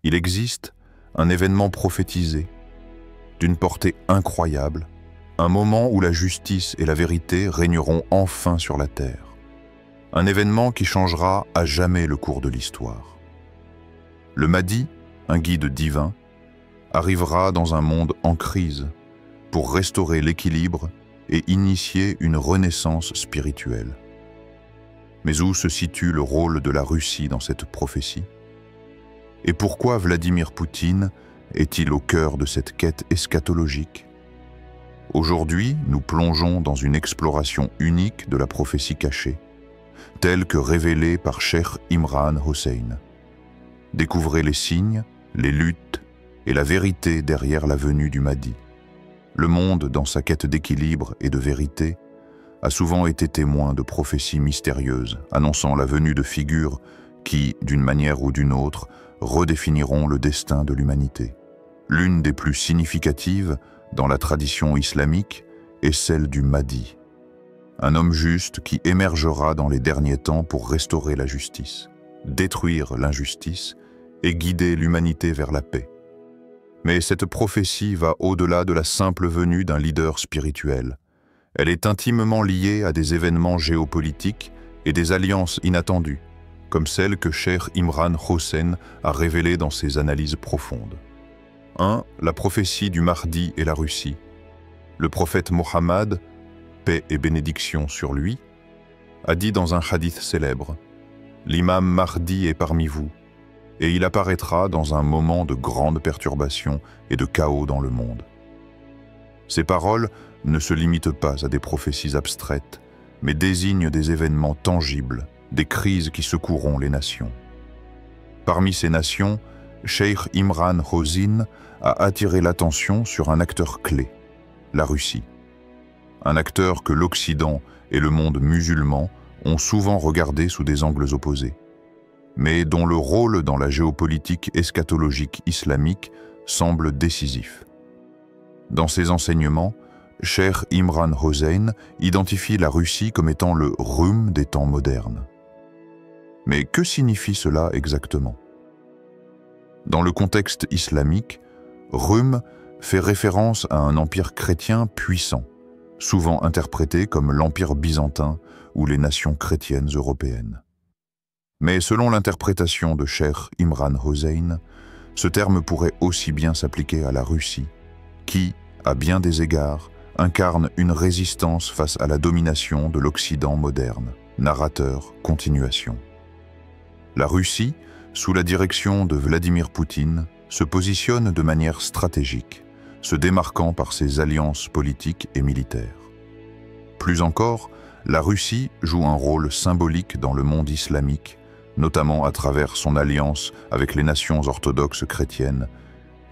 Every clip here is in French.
Il existe un événement prophétisé, d'une portée incroyable, un moment où la justice et la vérité régneront enfin sur la terre. Un événement qui changera à jamais le cours de l'histoire. Le Mahdi, un guide divin, arrivera dans un monde en crise pour restaurer l'équilibre et initier une renaissance spirituelle. Mais où se situe le rôle de la Russie dans cette prophétie? Et pourquoi Vladimir Poutine est-il au cœur de cette quête eschatologique? Aujourd'hui, nous plongeons dans une exploration unique de la prophétie cachée, telle que révélée par Cheikh Imran Hosein. Découvrez les signes, les luttes et la vérité derrière la venue du Mahdi. Le monde, dans sa quête d'équilibre et de vérité, a souvent été témoin de prophéties mystérieuses, annonçant la venue de figures qui, d'une manière ou d'une autre, redéfiniront le destin de l'humanité. L'une des plus significatives, dans la tradition islamique, est celle du Mahdi, un homme juste qui émergera dans les derniers temps pour restaurer la justice, détruire l'injustice et guider l'humanité vers la paix. Mais cette prophétie va au-delà de la simple venue d'un leader spirituel. Elle est intimement liée à des événements géopolitiques et des alliances inattendues, comme celle que Cheikh Imran Hosein a révélée dans ses analyses profondes. 1. La prophétie du Mahdi et la Russie. Le prophète Mohammed, paix et bénédiction sur lui, a dit dans un hadith célèbre « L'imam Mahdi est parmi vous, et il apparaîtra dans un moment de grande perturbation et de chaos dans le monde. » Ces paroles ne se limitent pas à des prophéties abstraites, mais désignent des événements tangibles, des crises qui secoueront les nations. Parmi ces nations, Cheikh Imran Hosein a attiré l'attention sur un acteur clé, la Russie. Un acteur que l'Occident et le monde musulman ont souvent regardé sous des angles opposés, mais dont le rôle dans la géopolitique eschatologique islamique semble décisif. Dans ses enseignements, Cheikh Imran Hosein identifie la Russie comme étant le Rum des temps modernes. Mais que signifie cela exactement? Dans le contexte islamique, Rum fait référence à un empire chrétien puissant, souvent interprété comme l'Empire byzantin ou les nations chrétiennes européennes. Mais selon l'interprétation de Cheikh Imran Hosein, ce terme pourrait aussi bien s'appliquer à la Russie, qui, à bien des égards, incarne une résistance face à la domination de l'Occident moderne. Narrateur, continuation. La Russie, sous la direction de Vladimir Poutine, se positionne de manière stratégique, se démarquant par ses alliances politiques et militaires. Plus encore, la Russie joue un rôle symbolique dans le monde islamique, notamment à travers son alliance avec les nations orthodoxes chrétiennes,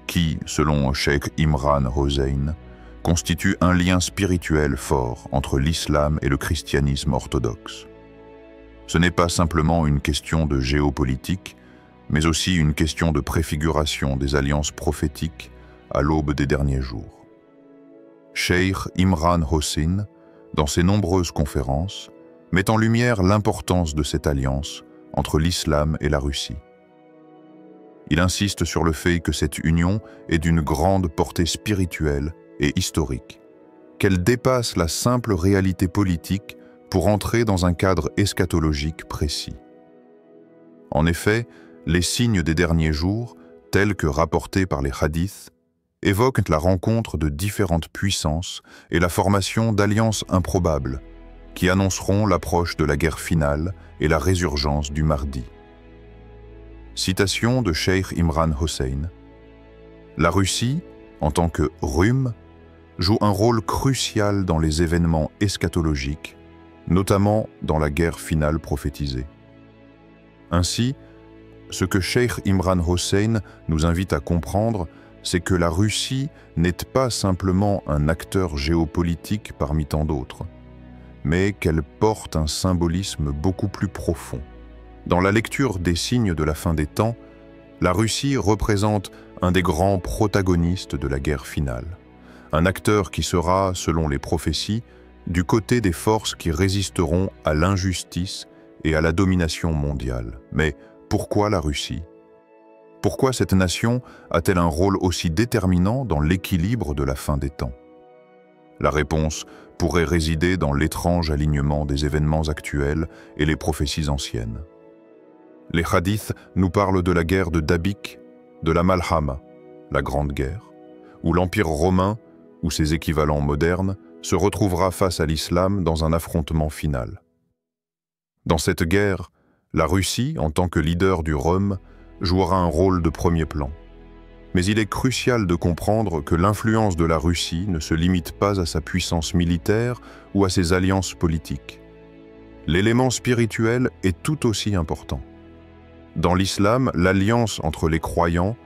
qui, selon Cheikh Imran Hosein, constitue un lien spirituel fort entre l'islam et le christianisme orthodoxe. Ce n'est pas simplement une question de géopolitique, mais aussi une question de préfiguration des alliances prophétiques à l'aube des derniers jours. Cheikh Imran Hosein, dans ses nombreuses conférences, met en lumière l'importance de cette alliance entre l'islam et la Russie. Il insiste sur le fait que cette union est d'une grande portée spirituelle et historique, qu'elle dépasse la simple réalité politique pour entrer dans un cadre eschatologique précis. En effet, les signes des derniers jours, tels que rapportés par les hadiths, évoquent la rencontre de différentes puissances et la formation d'alliances improbables qui annonceront l'approche de la guerre finale et la résurgence du Mahdi. Citation de Cheikh Imran Hosein. La Russie, en tant que Rum, joue un rôle crucial dans les événements eschatologiques, notamment dans la guerre finale prophétisée. Ainsi, ce que Cheikh Imran Hosein nous invite à comprendre, c'est que la Russie n'est pas simplement un acteur géopolitique parmi tant d'autres, mais qu'elle porte un symbolisme beaucoup plus profond. Dans la lecture des signes de la fin des temps, la Russie représente un des grands protagonistes de la guerre finale, un acteur qui sera, selon les prophéties, du côté des forces qui résisteront à l'injustice et à la domination mondiale. Mais pourquoi la Russie? Pourquoi cette nation a-t-elle un rôle aussi déterminant dans l'équilibre de la fin des temps? La réponse pourrait résider dans l'étrange alignement des événements actuels et les prophéties anciennes. Les hadiths nous parlent de la guerre de Dabik, de la Malhama, la Grande Guerre, où l'Empire romain, ou ses équivalents modernes, se retrouvera face à l'islam dans un affrontement final. Dans cette guerre, la Russie, en tant que leader du Rome, jouera un rôle de premier plan. Mais il est crucial de comprendre que l'influence de la Russie ne se limite pas à sa puissance militaire ou à ses alliances politiques. L'élément spirituel est tout aussi important. Dans l'islam, l'alliance entre les croyants,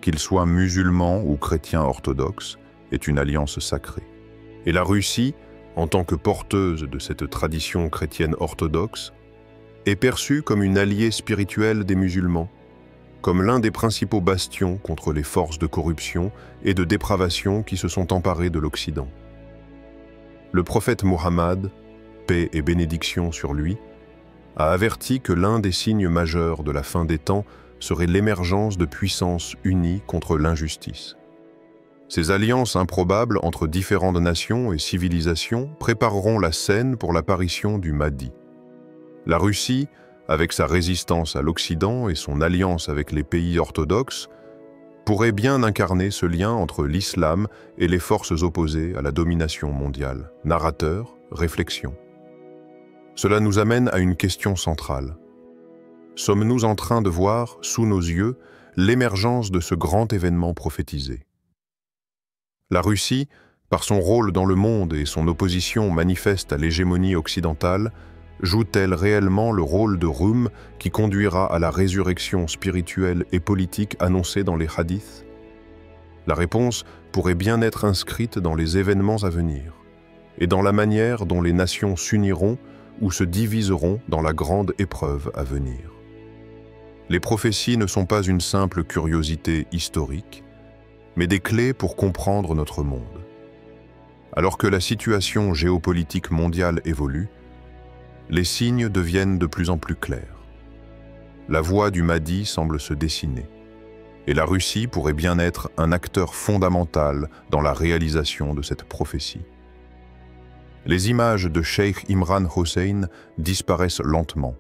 qu'ils soient musulmans ou chrétiens orthodoxes, est une alliance sacrée. Et la Russie, en tant que porteuse de cette tradition chrétienne orthodoxe, est perçue comme une alliée spirituelle des musulmans, comme l'un des principaux bastions contre les forces de corruption et de dépravation qui se sont emparées de l'Occident. Le prophète Mohammed, paix et bénédiction sur lui, a averti que l'un des signes majeurs de la fin des temps serait l'émergence de puissances unies contre l'injustice. Ces alliances improbables entre différentes nations et civilisations prépareront la scène pour l'apparition du Mahdi. La Russie, avec sa résistance à l'Occident et son alliance avec les pays orthodoxes, pourrait bien incarner ce lien entre l'islam et les forces opposées à la domination mondiale. Narrateur, réflexion. Cela nous amène à une question centrale. Sommes-nous en train de voir, sous nos yeux, l'émergence de ce grand événement prophétisé? La Russie, par son rôle dans le monde et son opposition manifeste à l'hégémonie occidentale, joue-t-elle réellement le rôle de Rum qui conduira à la résurrection spirituelle et politique annoncée dans les hadiths? La réponse pourrait bien être inscrite dans les événements à venir et dans la manière dont les nations s'uniront ou se diviseront dans la grande épreuve à venir. Les prophéties ne sont pas une simple curiosité historique, mais des clés pour comprendre notre monde. Alors que la situation géopolitique mondiale évolue, les signes deviennent de plus en plus clairs. La voie du Mahdi semble se dessiner, et la Russie pourrait bien être un acteur fondamental dans la réalisation de cette prophétie. Les images de Cheikh Imran Hossein disparaissent lentement,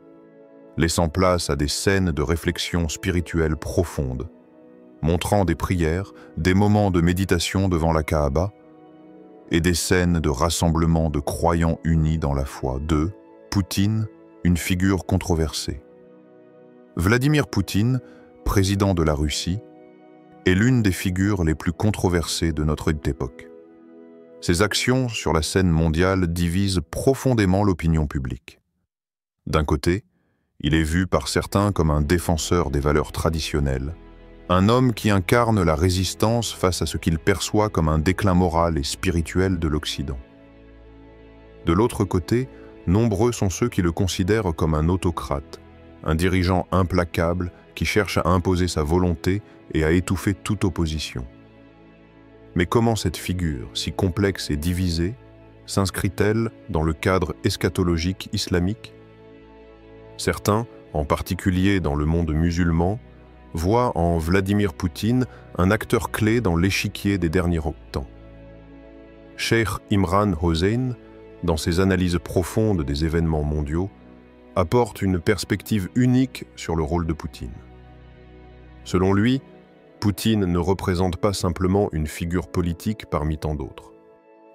laissant place à des scènes de réflexion spirituelle profonde, montrant des prières, des moments de méditation devant la Kaaba et des scènes de rassemblement de croyants unis dans la foi. Poutine, une figure controversée. Vladimir Poutine, président de la Russie, est l'une des figures les plus controversées de notre époque. Ses actions sur la scène mondiale divisent profondément l'opinion publique. D'un côté, il est vu par certains comme un défenseur des valeurs traditionnelles, un homme qui incarne la résistance face à ce qu'il perçoit comme un déclin moral et spirituel de l'Occident. De l'autre côté, nombreux sont ceux qui le considèrent comme un autocrate, un dirigeant implacable qui cherche à imposer sa volonté et à étouffer toute opposition. Mais comment cette figure, si complexe et divisée, s'inscrit-elle dans le cadre eschatologique islamique? Certains, en particulier dans le monde musulman, voient en Vladimir Poutine un acteur clé dans l'échiquier des derniers temps. Cheikh Imran Hossein, dans ses analyses profondes des événements mondiaux, apporte une perspective unique sur le rôle de Poutine. Selon lui, Poutine ne représente pas simplement une figure politique parmi tant d'autres.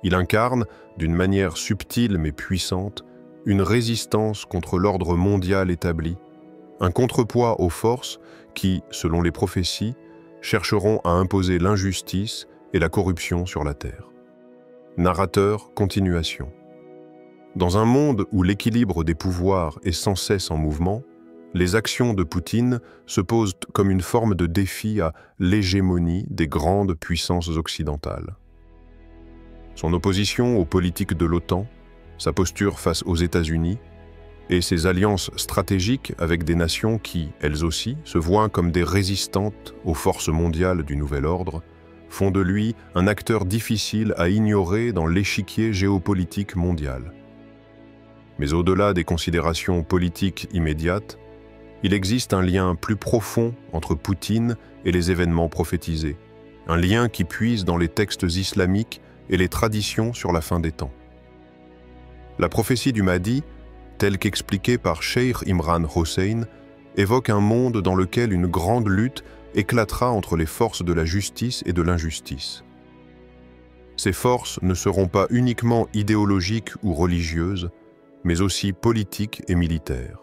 Il incarne, d'une manière subtile mais puissante, une résistance contre l'ordre mondial établi, un contrepoids aux forces qui, selon les prophéties, chercheront à imposer l'injustice et la corruption sur la terre. Narrateur, continuation. Dans un monde où l'équilibre des pouvoirs est sans cesse en mouvement, les actions de Poutine se posent comme une forme de défi à l'hégémonie des grandes puissances occidentales. Son opposition aux politiques de l'OTAN, sa posture face aux États-Unis et ses alliances stratégiques avec des nations qui, elles aussi, se voient comme des résistantes aux forces mondiales du nouvel ordre, font de lui un acteur difficile à ignorer dans l'échiquier géopolitique mondial. Mais au-delà des considérations politiques immédiates, Il existe un lien plus profond entre Poutine et les événements prophétisés, un lien qui puise dans les textes islamiques et les traditions sur la fin des temps. La prophétie du Mahdi, telle qu'expliquée par Cheikh Imran Hossein, évoque un monde dans lequel une grande lutte éclatera entre les forces de la justice et de l'injustice. Ces forces ne seront pas uniquement idéologiques ou religieuses, mais aussi politiques et militaires.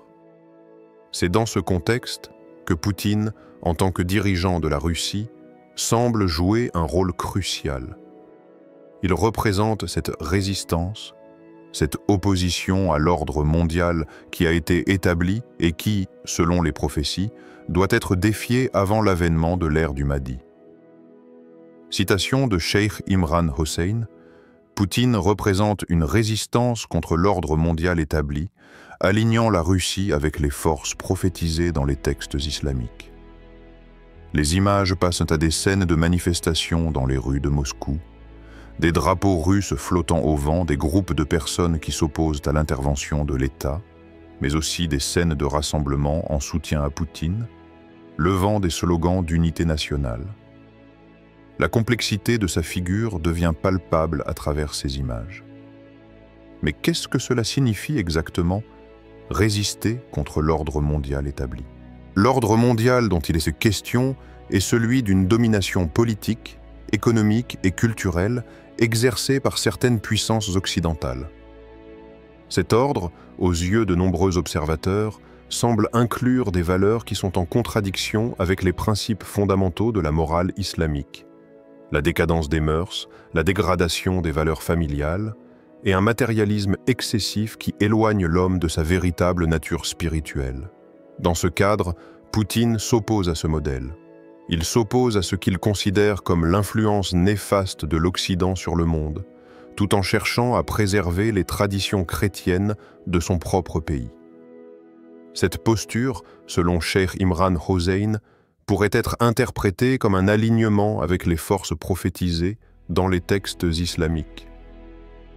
C'est dans ce contexte que Poutine, en tant que dirigeant de la Russie, semble jouer un rôle crucial. Il représente cette résistance, cette opposition à l'ordre mondial qui a été établi et qui, selon les prophéties, doit être défiée avant l'avènement de l'ère du Mahdi. Citation de Cheikh Imran Hossein, Poutine représente une résistance contre l'ordre mondial établi, alignant la Russie avec les forces prophétisées dans les textes islamiques. Les images passent à des scènes de manifestations dans les rues de Moscou, des drapeaux russes flottant au vent, des groupes de personnes qui s'opposent à l'intervention de l'État, mais aussi des scènes de rassemblement en soutien à Poutine, levant des slogans d'unité nationale. La complexité de sa figure devient palpable à travers ces images. Mais qu'est-ce que cela signifie exactement, résister contre l'ordre mondial établi? L'ordre mondial dont il est question est celui d'une domination politique, économique et culturelle exercée par certaines puissances occidentales. Cet ordre, aux yeux de nombreux observateurs, semble inclure des valeurs qui sont en contradiction avec les principes fondamentaux de la morale islamique. La décadence des mœurs, la dégradation des valeurs familiales et un matérialisme excessif qui éloigne l'homme de sa véritable nature spirituelle. Dans ce cadre, Poutine s'oppose à ce modèle. Il s'oppose à ce qu'il considère comme l'influence néfaste de l'Occident sur le monde, tout en cherchant à préserver les traditions chrétiennes de son propre pays. Cette posture, selon Cheikh Imran Hossein, pourrait être interprétée comme un alignement avec les forces prophétisées dans les textes islamiques.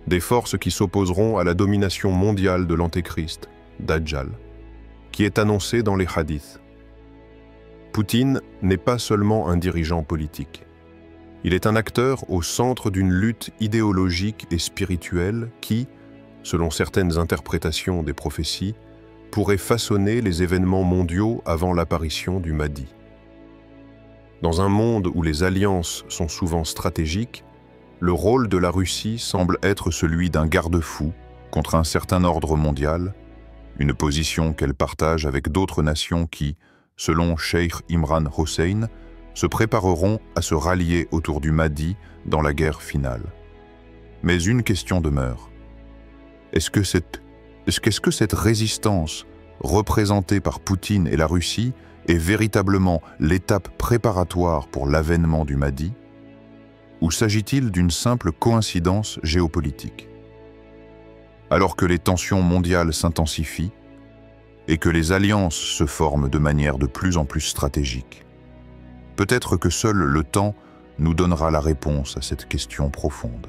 Des forces qui s'opposeront à la domination mondiale de l'Antéchrist, Dajjal, qui est annoncée dans les hadiths. Poutine n'est pas seulement un dirigeant politique. Il est un acteur au centre d'une lutte idéologique et spirituelle qui, selon certaines interprétations des prophéties, pourrait façonner les événements mondiaux avant l'apparition du Mahdi. Dans un monde où les alliances sont souvent stratégiques, le rôle de la Russie semble être celui d'un garde-fou contre un certain ordre mondial, une position qu'elle partage avec d'autres nations qui, selon Cheikh Imran Hossein, se prépareront à se rallier autour du Mahdi dans la guerre finale. Mais une question demeure. Est-ce que cette résistance, représentée par Poutine et la Russie, est véritablement l'étape préparatoire pour l'avènement du Mahdi? Ou s'agit-il d'une simple coïncidence géopolitique? Alors que les tensions mondiales s'intensifient et que les alliances se forment de manière de plus en plus stratégique, peut-être que seul le temps nous donnera la réponse à cette question profonde.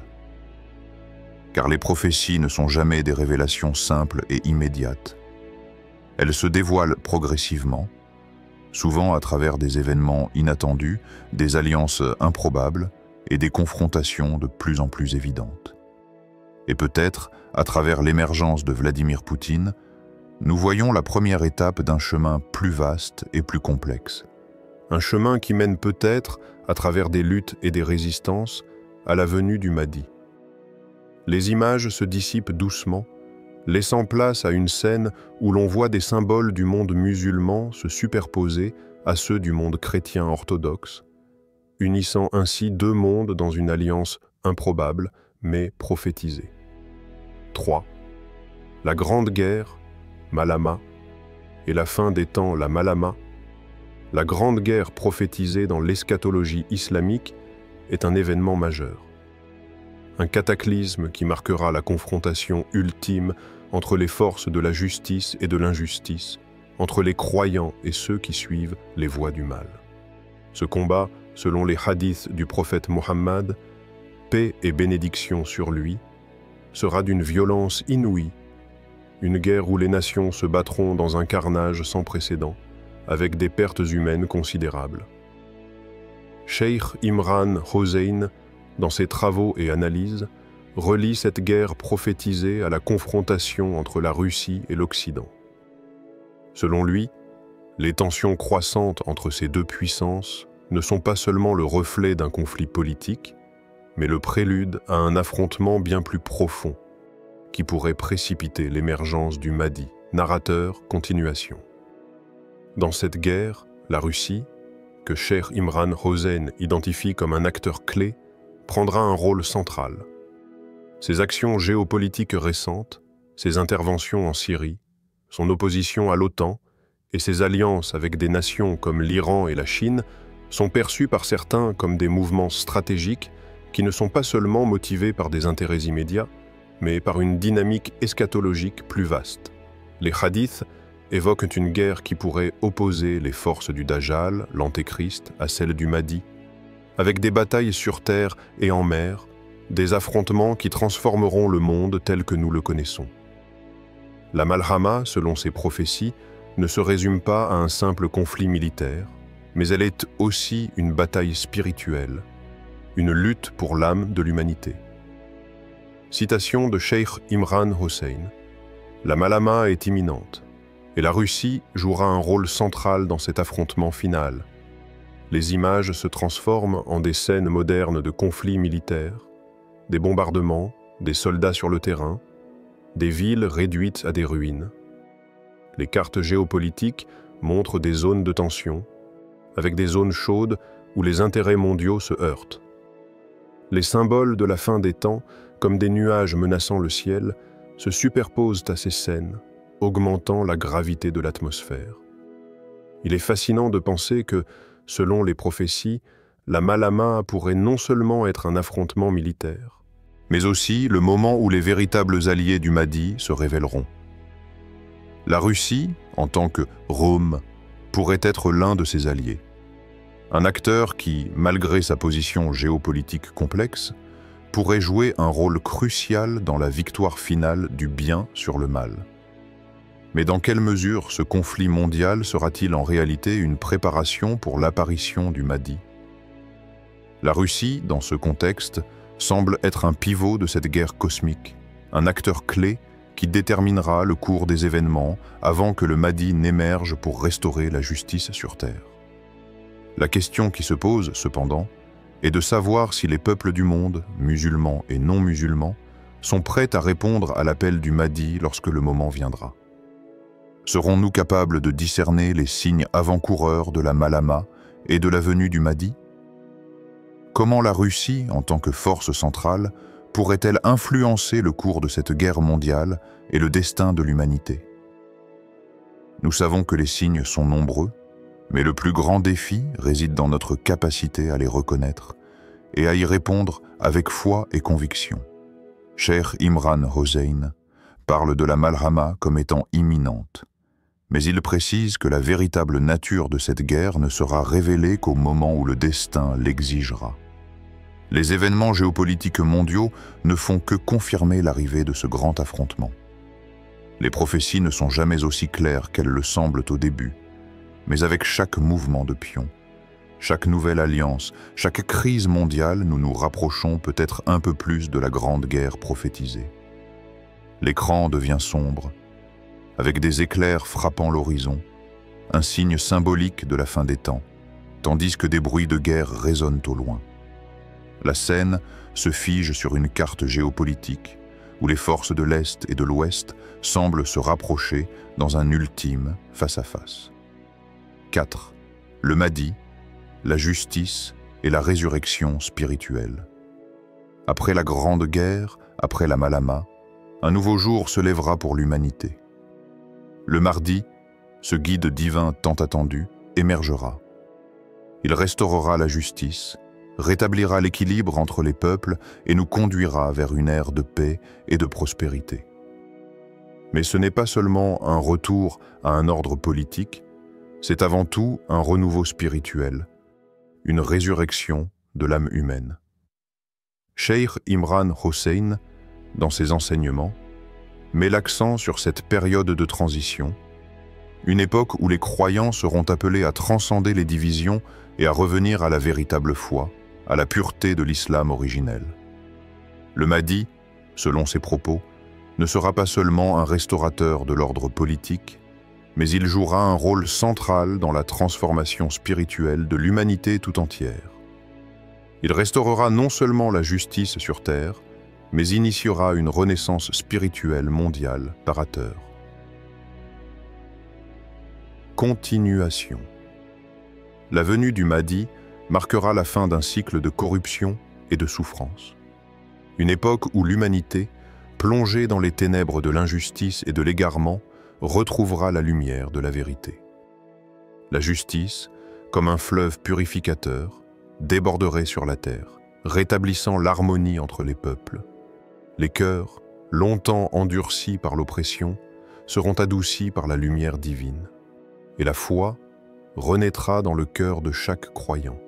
Car les prophéties ne sont jamais des révélations simples et immédiates. Elles se dévoilent progressivement, souvent à travers des événements inattendus, des alliances improbables et des confrontations de plus en plus évidentes. Et peut-être, à travers l'émergence de Vladimir Poutine, nous voyons la première étape d'un chemin plus vaste et plus complexe. Un chemin qui mène peut-être, à travers des luttes et des résistances, à la venue du Mahdi. Les images se dissipent doucement, laissant place à une scène où l'on voit des symboles du monde musulman se superposer à ceux du monde chrétien orthodoxe, unissant ainsi deux mondes dans une alliance improbable, mais prophétisée. 3. La Grande Guerre, Malama, et la fin des temps, la Malama, la Grande Guerre prophétisée dans l'eschatologie islamique, est un événement majeur. Un cataclysme qui marquera la confrontation ultime entre les forces de la justice et de l'injustice, entre les croyants et ceux qui suivent les voies du mal. Ce combat, selon les hadiths du prophète Mohammed, paix et bénédiction sur lui, sera d'une violence inouïe, une guerre où les nations se battront dans un carnage sans précédent, avec des pertes humaines considérables. Cheikh Imran Hossein, dans ses travaux et analyses, relie cette guerre prophétisée à la confrontation entre la Russie et l'Occident. Selon lui, les tensions croissantes entre ces deux puissances ne sont pas seulement le reflet d'un conflit politique, mais le prélude à un affrontement bien plus profond qui pourrait précipiter l'émergence du Mahdi, narrateur, continuation. Dans cette guerre, la Russie, que Cheikh Imran Hossein identifie comme un acteur clé, prendra un rôle central. Ses actions géopolitiques récentes, ses interventions en Syrie, son opposition à l'OTAN et ses alliances avec des nations comme l'Iran et la Chine sont perçues par certains comme des mouvements stratégiques qui ne sont pas seulement motivés par des intérêts immédiats, mais par une dynamique eschatologique plus vaste. Les hadiths évoquent une guerre qui pourrait opposer les forces du Dajjal, l'Antéchrist, à celles du Mahdi, avec des batailles sur terre et en mer, des affrontements qui transformeront le monde tel que nous le connaissons. La Malhama, selon ces prophéties, ne se résume pas à un simple conflit militaire, mais elle est aussi une bataille spirituelle, une lutte pour l'âme de l'humanité. Citation de Cheikh Imran Hossein. La Malhama est imminente, et la Russie jouera un rôle central dans cet affrontement final. Les images se transforment en des scènes modernes de conflits militaires, des bombardements, des soldats sur le terrain, des villes réduites à des ruines. Les cartes géopolitiques montrent des zones de tension, avec des zones chaudes où les intérêts mondiaux se heurtent. Les symboles de la fin des temps, comme des nuages menaçant le ciel, se superposent à ces scènes, augmentant la gravité de l'atmosphère. Il est fascinant de penser que, selon les prophéties, la Malhama pourrait non seulement être un affrontement militaire, mais aussi le moment où les véritables alliés du Mahdi se révéleront. La Russie, en tant que Rome, pourrait être l'un de ses alliés. Un acteur qui, malgré sa position géopolitique complexe, pourrait jouer un rôle crucial dans la victoire finale du bien sur le mal. Mais dans quelle mesure ce conflit mondial sera-t-il en réalité une préparation pour l'apparition du Mahdi? La Russie, dans ce contexte, semble être un pivot de cette guerre cosmique, un acteur clé qui déterminera le cours des événements avant que le Mahdi n'émerge pour restaurer la justice sur Terre. La question qui se pose, cependant, est de savoir si les peuples du monde, musulmans et non musulmans, sont prêts à répondre à l'appel du Mahdi lorsque le moment viendra. Serons-nous capables de discerner les signes avant-coureurs de la Malhama et de la venue du Mahdi? Comment la Russie, en tant que force centrale, pourrait-elle influencer le cours de cette guerre mondiale et le destin de l'humanité? Nous savons que les signes sont nombreux, mais le plus grand défi réside dans notre capacité à les reconnaître et à y répondre avec foi et conviction. Cheikh Imran Hossein parle de la Malhama comme étant imminente, mais il précise que la véritable nature de cette guerre ne sera révélée qu'au moment où le destin l'exigera. Les événements géopolitiques mondiaux ne font que confirmer l'arrivée de ce grand affrontement. Les prophéties ne sont jamais aussi claires qu'elles le semblent au début, mais avec chaque mouvement de pion, chaque nouvelle alliance, chaque crise mondiale, nous nous rapprochons peut-être un peu plus de la grande guerre prophétisée. L'écran devient sombre, avec des éclairs frappant l'horizon, un signe symbolique de la fin des temps, tandis que des bruits de guerre résonnent au loin. La scène se fige sur une carte géopolitique, où les forces de l'Est et de l'Ouest semblent se rapprocher dans un ultime face-à-face. 4. Le Mahdi, la justice et la résurrection spirituelle. Après la Grande Guerre, après la Malhama, un nouveau jour se lèvera pour l'humanité. Le Mahdi, ce guide divin tant attendu, émergera. Il restaurera la justice, rétablira l'équilibre entre les peuples et nous conduira vers une ère de paix et de prospérité. Mais ce n'est pas seulement un retour à un ordre politique, c'est avant tout un renouveau spirituel, une résurrection de l'âme humaine. Cheikh Imran Hossein, dans ses enseignements, met l'accent sur cette période de transition, une époque où les croyants seront appelés à transcender les divisions et à revenir à la véritable foi, à la pureté de l'islam originel. Le Mahdi, selon ses propos, ne sera pas seulement un restaurateur de l'ordre politique, mais il jouera un rôle central dans la transformation spirituelle de l'humanité tout entière. Il restaurera non seulement la justice sur terre, mais initiera une renaissance spirituelle mondiale par heure. Continuation. La venue du Mahdi marquera la fin d'un cycle de corruption et de souffrance. Une époque où l'humanité, plongée dans les ténèbres de l'injustice et de l'égarement, retrouvera la lumière de la vérité. La justice, comme un fleuve purificateur, déborderait sur la terre, rétablissant l'harmonie entre les peuples. Les cœurs, longtemps endurcis par l'oppression, seront adoucis par la lumière divine. Et la foi renaîtra dans le cœur de chaque croyant.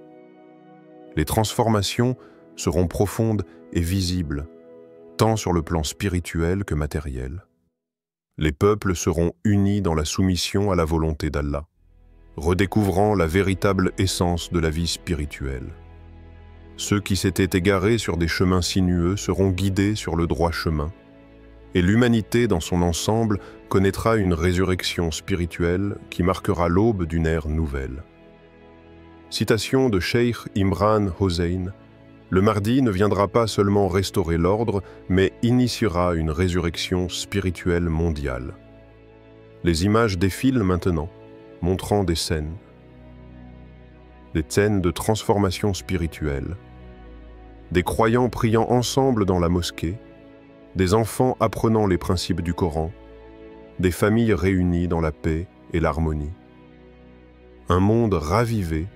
Les transformations seront profondes et visibles, tant sur le plan spirituel que matériel. Les peuples seront unis dans la soumission à la volonté d'Allah, redécouvrant la véritable essence de la vie spirituelle. Ceux qui s'étaient égarés sur des chemins sinueux seront guidés sur le droit chemin, et l'humanité dans son ensemble connaîtra une résurrection spirituelle qui marquera l'aube d'une ère nouvelle. Citation de Cheikh Imran Hossein: le Mahdi ne viendra pas seulement restaurer l'ordre, mais initiera une résurrection spirituelle mondiale. Les images défilent maintenant, montrant des scènes de transformation spirituelle, des croyants priant ensemble dans la mosquée, des enfants apprenant les principes du Coran, des familles réunies dans la paix et l'harmonie. Un monde ravivé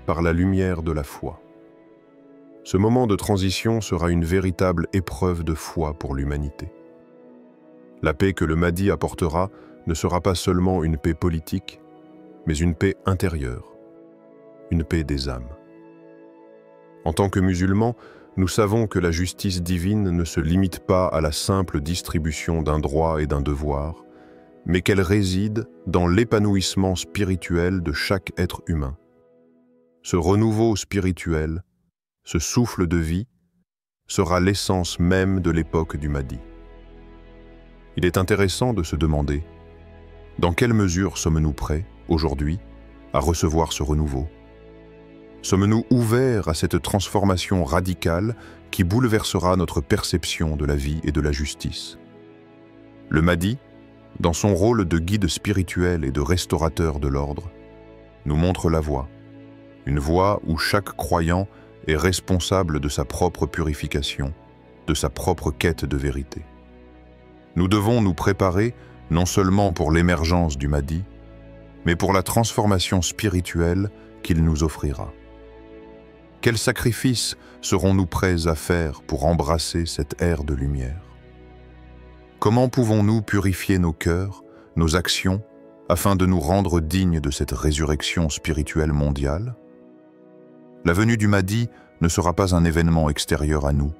par la lumière de la foi. Ce moment de transition sera une véritable épreuve de foi pour l'humanité. La paix que le Mahdi apportera ne sera pas seulement une paix politique, mais une paix intérieure, une paix des âmes. En tant que musulmans, nous savons que la justice divine ne se limite pas à la simple distribution d'un droit et d'un devoir, mais qu'elle réside dans l'épanouissement spirituel de chaque être humain. Ce renouveau spirituel, ce souffle de vie, sera l'essence même de l'époque du Mahdi. Il est intéressant de se demander, dans quelle mesure sommes-nous prêts, aujourd'hui, à recevoir ce renouveau? Sommes-nous ouverts à cette transformation radicale qui bouleversera notre perception de la vie et de la justice? Le Mahdi, dans son rôle de guide spirituel et de restaurateur de l'ordre, nous montre la voie, une voie où chaque croyant est responsable de sa propre purification, de sa propre quête de vérité. Nous devons nous préparer non seulement pour l'émergence du Mahdi, mais pour la transformation spirituelle qu'il nous offrira. Quels sacrifices serons-nous prêts à faire pour embrasser cette ère de lumière? Comment pouvons-nous purifier nos cœurs, nos actions, afin de nous rendre dignes de cette résurrection spirituelle mondiale? La venue du Mahdi ne sera pas un événement extérieur à nous,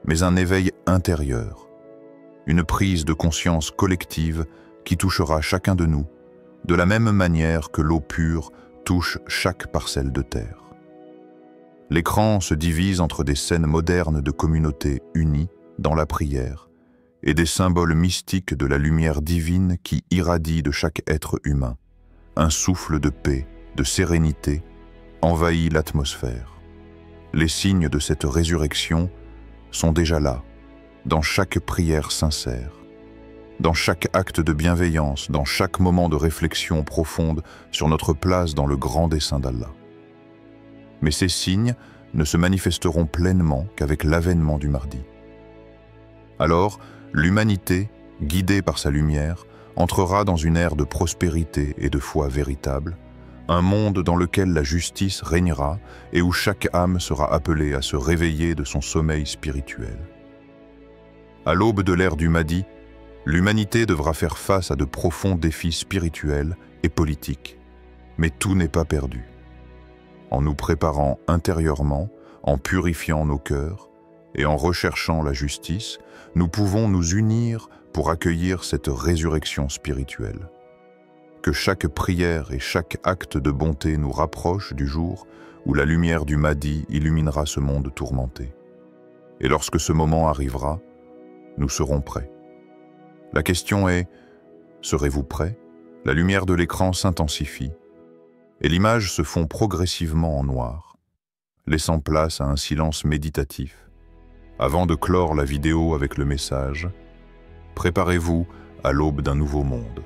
mais un éveil intérieur, une prise de conscience collective qui touchera chacun de nous, de la même manière que l'eau pure touche chaque parcelle de terre. L'écran se divise entre des scènes modernes de communautés unies dans la prière et des symboles mystiques de la lumière divine qui irradie de chaque être humain. Un souffle de paix, de sérénité, envahit l'atmosphère. Les signes de cette résurrection sont déjà là, dans chaque prière sincère, dans chaque acte de bienveillance, dans chaque moment de réflexion profonde sur notre place dans le grand dessein d'Allah. Mais ces signes ne se manifesteront pleinement qu'avec l'avènement du Mahdi. Alors, l'humanité, guidée par sa lumière, entrera dans une ère de prospérité et de foi véritable, un monde dans lequel la justice régnera et où chaque âme sera appelée à se réveiller de son sommeil spirituel. À l'aube de l'ère du Mahdi, l'humanité devra faire face à de profonds défis spirituels et politiques. Mais tout n'est pas perdu. En nous préparant intérieurement, en purifiant nos cœurs et en recherchant la justice, nous pouvons nous unir pour accueillir cette résurrection spirituelle. que chaque prière et chaque acte de bonté nous rapproche du jour où la lumière du Mahdi illuminera ce monde tourmenté. Et lorsque ce moment arrivera, nous serons prêts. La question est, serez-vous prêts? La lumière de l'écran s'intensifie et l'image se fond progressivement en noir, laissant place à un silence méditatif. Avant de clore la vidéo avec le message, préparez-vous à l'aube d'un nouveau monde.